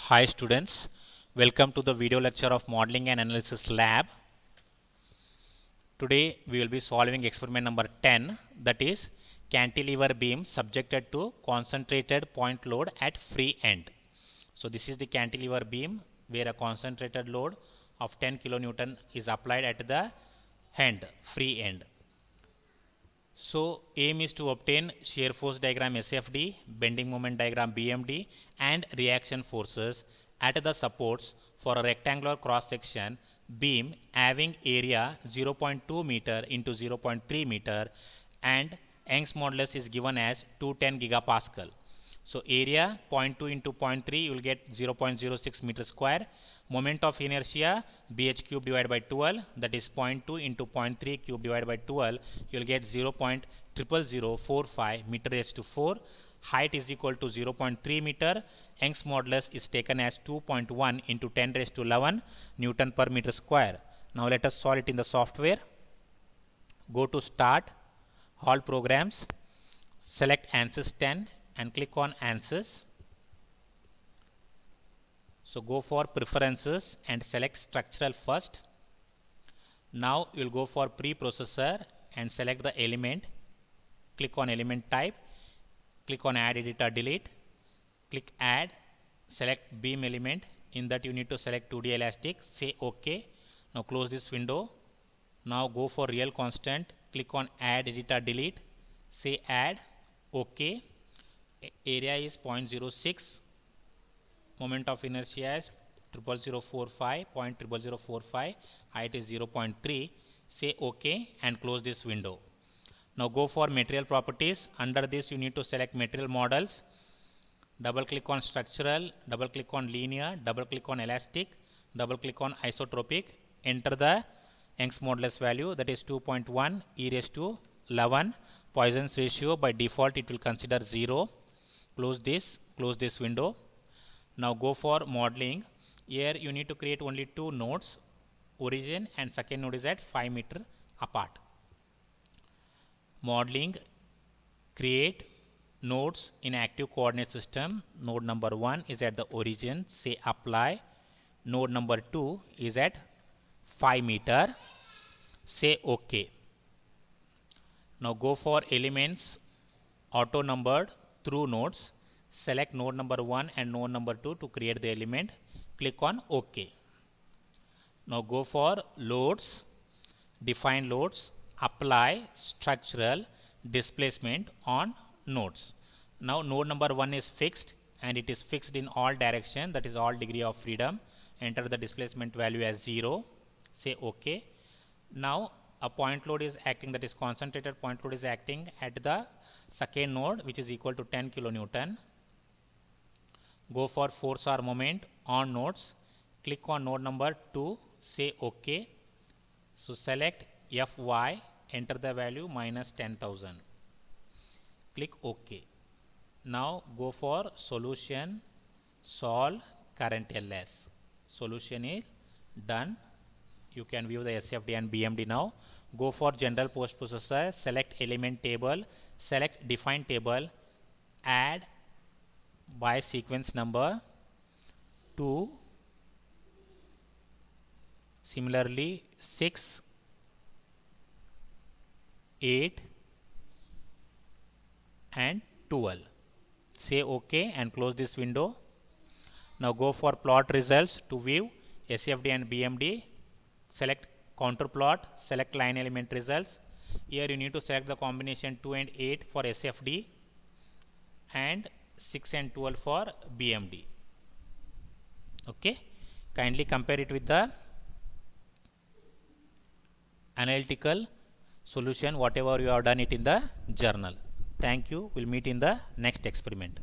Hi students, welcome to the video lecture of Modeling and Analysis Lab. Today we will be solving experiment number 10, that is cantilever beam subjected to concentrated point load at free end. So this is the cantilever beam where a concentrated load of 10 kilonewton is applied at the end, free end. So aim is to obtain shear force diagram SFD, bending moment diagram BMD and reaction forces at the supports for a rectangular cross section beam having area 0.2 meter into 0.3 meter and Young's modulus is given as 210 gigapascal. So area 0.2 into 0.3 you will get 0.06 meter square. Moment of inertia bh cube divided by 12, that is 0.2 into 0.3 cube divided by 12, you will get 0.00045 meter raised to 4. Height is equal to 0.3 meter. Young's modulus is taken as 2.1 into 10 raised to 11 Newton per meter square. Now let us solve it in the software. Go to Start, All Programs, select ANSYS 10 and click on ANSYS. So go for Preferences and select Structural first. Now you will go for Preprocessor and select the element. Click on Element Type. Click on Add, Edit or Delete. Click Add. Select Beam Element. In that you need to select 2D Elastic. Say OK. Now close this window. Now go for Real Constant. Click on Add, Edit or Delete. Say Add. OK. Area is 0.06. Moment of inertia is 0.0045. Height is 0.3. Say OK and close this window. Now go for material properties. Under this you need to select material models. Double click on structural, double click on linear, double click on elastic, double click on isotropic. Enter the Young's modulus value, that is 2.1 e raised to 11. Poisson's ratio by default it will consider 0. Close this window. Now go for modeling. Here you need to create only two nodes. Origin and second node is at 5 meter apart. Modeling, create nodes in active coordinate system. Node number 1 is at the origin. Say apply. Node number 2 is at 5 meter. Say OK. Now go for elements auto numbered through nodes. Select node number 1 and node number 2 to create the element. Click on OK. Now go for loads, define loads, apply structural displacement on nodes. Now node number 1 is fixed and it is fixed in all direction, that is all degree of freedom. Enter the displacement value as 0. Say OK. Now a point load is acting, that is concentrated point load is acting at the second node which is equal to 10 kilonewton. Go for force or moment on nodes. Click on node number 2. Say OK. So select Fy. Enter the value minus 10,000. Click OK. Now go for solution. Solve current LS. Solution is done. You can view the SFD and BMD now. Go for general post processor. Select element table. Select define table. Add by sequence number 2, similarly 6, 8 and 12. Say OK and close this window. Now go for plot results to view SFD and BMD. Select counter plot, select line element results. Here you need to select the combination 2 and 8 for SFD and 6 and 12 for BMD. Okay, kindly compare it with the analytical solution whatever you have done it in the journal. Thank you. We'll meet in the next experiment.